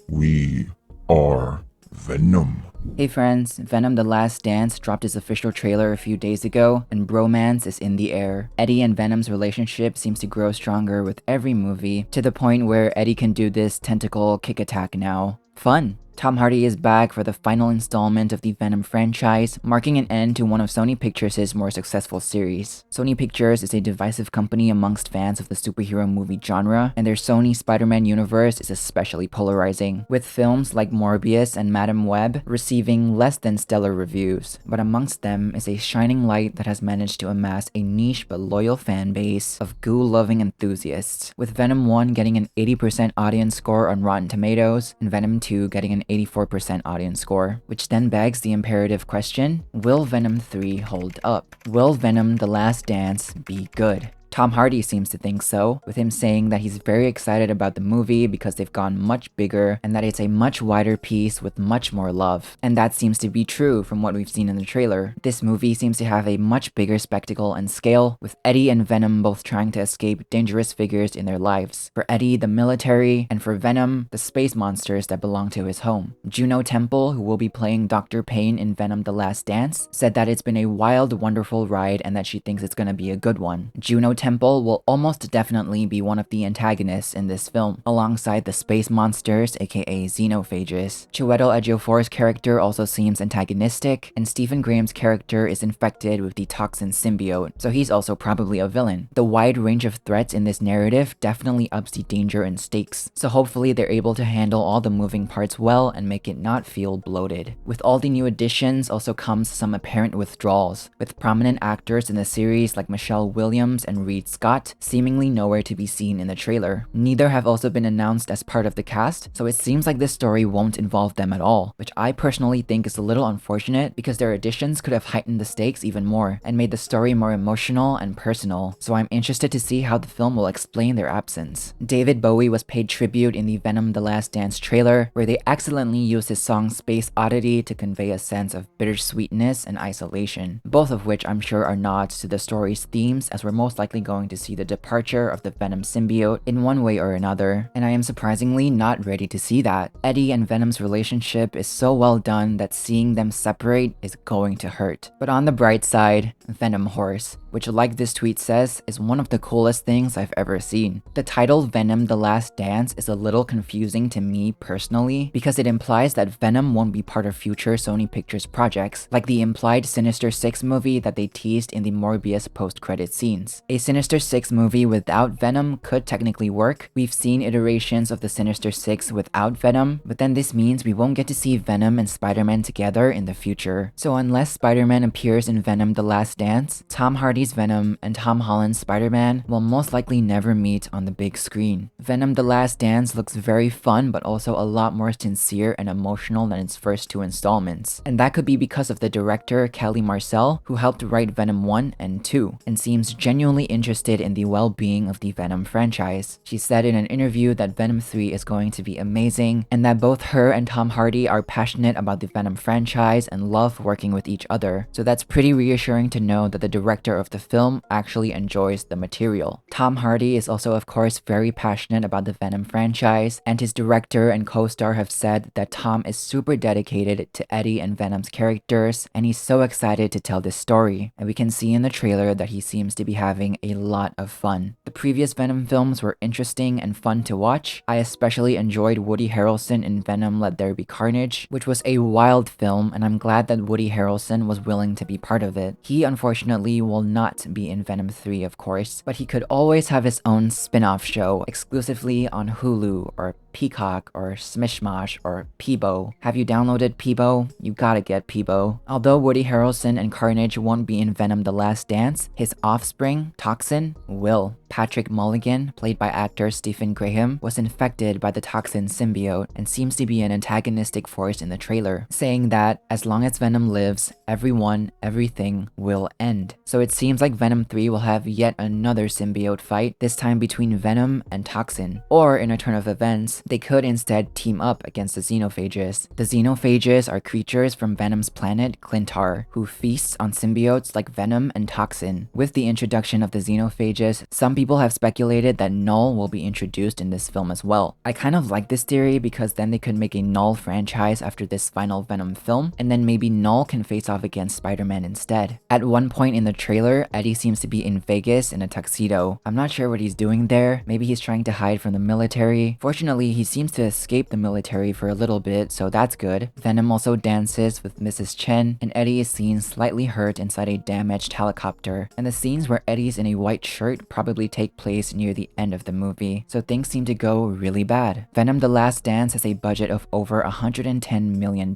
We are Venom. Hey friends, Venom The Last Dance dropped its official trailer a few days ago, and bromance is in the air. Eddie and Venom's relationship seems to grow stronger with every movie, to the point where Eddie can do this tentacle kick attack now. Fun! Tom Hardy is back for the final installment of the Venom franchise, marking an end to one of Sony Pictures' more successful series. Sony Pictures is a divisive company amongst fans of the superhero movie genre, and their Sony Spider-Man universe is especially polarizing, with films like Morbius and Madam Web receiving less than stellar reviews. But amongst them is a shining light that has managed to amass a niche but loyal fan base of goo-loving enthusiasts, with Venom 1 getting an 80% audience score on Rotten Tomatoes, and Venom 2 getting an 84% audience score, which then begs the imperative question, will Venom 3 hold up? Will Venom The Last Dance be good? Tom Hardy seems to think so, with him saying that he's very excited about the movie because they've gone much bigger and that it's a much wider piece with much more love. And that seems to be true from what we've seen in the trailer. This movie seems to have a much bigger spectacle and scale, with Eddie and Venom both trying to escape dangerous figures in their lives. For Eddie, the military, and for Venom, the space monsters that belong to his home. Juno Temple, who will be playing Dr. Payne in Venom The Last Dance, said that it's been a wild, wonderful ride and that she thinks it's gonna be a good one. Juno Temple will almost definitely be one of the antagonists in this film, alongside the space monsters, aka xenophages. Chiwetel Ejiofor's character also seems antagonistic, and Stephen Graham's character is infected with the toxin symbiote, so he's also probably a villain. The wide range of threats in this narrative definitely ups the danger and stakes, so hopefully they're able to handle all the moving parts well and make it not feel bloated. With all the new additions also comes some apparent withdrawals, with prominent actors in the series like Michelle Williams and Reed Scott seemingly nowhere to be seen in the trailer. Neither have also been announced as part of the cast, so it seems like this story won't involve them at all, which I personally think is a little unfortunate because their additions could have heightened the stakes even more and made the story more emotional and personal, so I'm interested to see how the film will explain their absence. David Bowie was paid tribute in the Venom The Last Dance trailer, where they accidentally used his song Space Oddity to convey a sense of bittersweetness and isolation, both of which I'm sure are nods to the story's themes, as we're most likely going to see the departure of the Venom symbiote in one way or another, and I am surprisingly not ready to see that. Eddie and Venom's relationship is so well done that seeing them separate is going to hurt. But on the bright side, Venom Horse, which like this tweet says, is one of the coolest things I've ever seen. The title Venom The Last Dance is a little confusing to me personally because it implies that Venom won't be part of future Sony Pictures projects, like the implied Sinister Six movie that they teased in the Morbius post-credit scenes. A Sinister Six movie without Venom could technically work. We've seen iterations of the Sinister Six without Venom, but then this means we won't get to see Venom and Spider-Man together in the future. So unless Spider-Man appears in Venom The Last Dance, Tom Hardy's Venom and Tom Holland's Spider-Man will most likely never meet on the big screen. Venom The Last Dance looks very fun, but also a lot more sincere and emotional than its first two installments. And that could be because of the director Kelly Marcel, who helped write Venom 1 and 2, and seems genuinely interested in the well-being of the Venom franchise. She said in an interview that Venom 3 is going to be amazing, and that both her and Tom Hardy are passionate about the Venom franchise and love working with each other. So that's pretty reassuring to know that the director of the film actually enjoys the material. Tom Hardy is also of course very passionate about the Venom franchise, and his director and co-star have said that Tom is super dedicated to Eddie and Venom's characters, and he's so excited to tell this story. And we can see in the trailer that he seems to be having a lot of fun. The previous Venom films were interesting and fun to watch. I especially enjoyed Woody Harrelson in Venom Let There Be Carnage, which was a wild film, and I'm glad that Woody Harrelson was willing to be part of it. He unfortunately will not be in Venom 3 of course, but he could always have his own spin-off show exclusively on Hulu or Peacock or Smishmash or Peebo. Have you downloaded Peebo? You gotta get Peebo. Although Woody Harrelson and Carnage won't be in Venom The Last Dance, his offspring, Toxin, will. Patrick Mulligan, played by actor Stephen Graham, was infected by the toxin symbiote and seems to be an antagonistic force in the trailer, saying that as long as Venom lives, everyone, everything will end. So it seems like Venom 3 will have yet another symbiote fight, this time between Venom and Toxin. Or in a turn of events, they could instead team up against the xenophages. The xenophages are creatures from Venom's planet, Clintar, who feasts on symbiotes like Venom and Toxin. With the introduction of the xenophages, some people have speculated that Null will be introduced in this film as well. I kind of like this theory because then they could make a Null franchise after this final Venom film, and then maybe Null can face off against Spider-Man instead. At one point in the trailer, Eddie seems to be in Vegas in a tuxedo. I'm not sure what he's doing there. Maybe he's trying to hide from the military. Fortunately, he seems to escape the military for a little bit, so that's good. Venom also dances with Mrs. Chen, and Eddie is seen slightly hurt inside a damaged helicopter. And the scenes where Eddie's in a white shirt probably take place near the end of the movie, so things seem to go really bad. Venom: The Last Dance has a budget of over $110 million,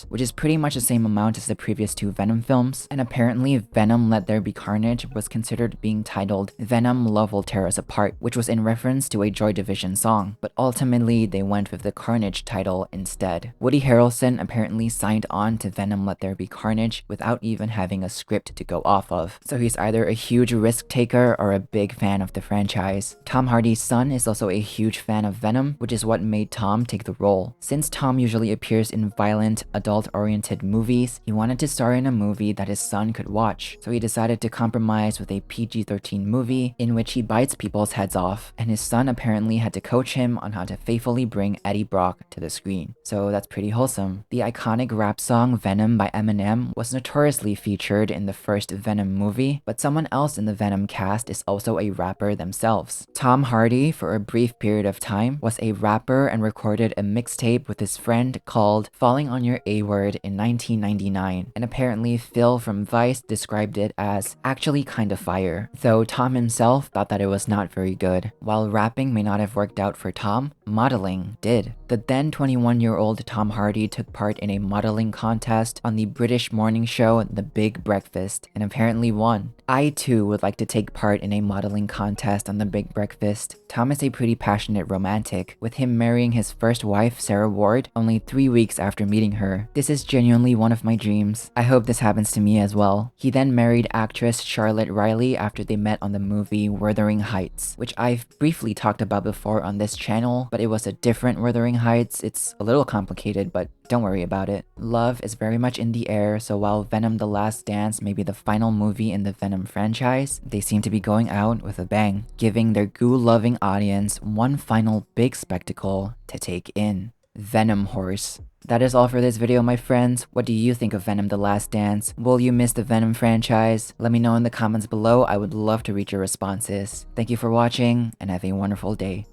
which is pretty much the same amount as the previous two Venom films, and apparently Venom: Let There Be Carnage was considered being titled Venom: Love Will Tear Us Apart, which was in reference to a Joy Division song, but ultimately they went with the Carnage title instead. Woody Harrelson apparently signed on to Venom: Let There Be Carnage without even having a script to go off of, so he's either a huge risk taker or a big fan of the franchise. Tom Hardy's son is also a huge fan of Venom, which is what made Tom take the role. Since Tom usually appears in violent, adult-oriented movies, he wanted to star in a movie that his son could watch, so he decided to compromise with a PG-13 movie in which he bites people's heads off, and his son apparently had to coach him on how to faithfully bring Eddie Brock to the screen. So that's pretty wholesome. The iconic rap song Venom by Eminem was notoriously featured in the first Venom movie, but someone else in the Venom cast is also a rapper themselves. Tom Hardy, for a brief period of time, was a rapper and recorded a mixtape with his friend called Falling on Your A-Word in 1999, and apparently Phil from Vice described it as actually kind of fire, though Tom himself thought that it was not very good. While rapping may not have worked out for Tom, modeling did. The then 21-year-old Tom Hardy took part in a modeling contest on the British morning show The Big Breakfast, and apparently won. I too would like to take part in a modeling contest on The Big Breakfast. Tom is a pretty passionate romantic, with him marrying his first wife, Sarah Ward, only 3 weeks after meeting her. This is genuinely one of my dreams. I hope this happens to me as well. He then married actress Charlotte Riley after they met on the movie Wuthering Heights, which I've briefly talked about before on this channel, but it was a different Wuthering Heights. It's a little complicated, but don't worry about it. Love is very much in the air, so while Venom: The Last Dance may be the final movie in the Venom franchise, they seem to be going out with a bang, giving their goo-loving audience one final big spectacle to take in. Venom Horse. That is all for this video, my friends. What do you think of Venom: The Last Dance? Will you miss the Venom franchise? Let me know in the comments below. I would love to read your responses. Thank you for watching, and have a wonderful day.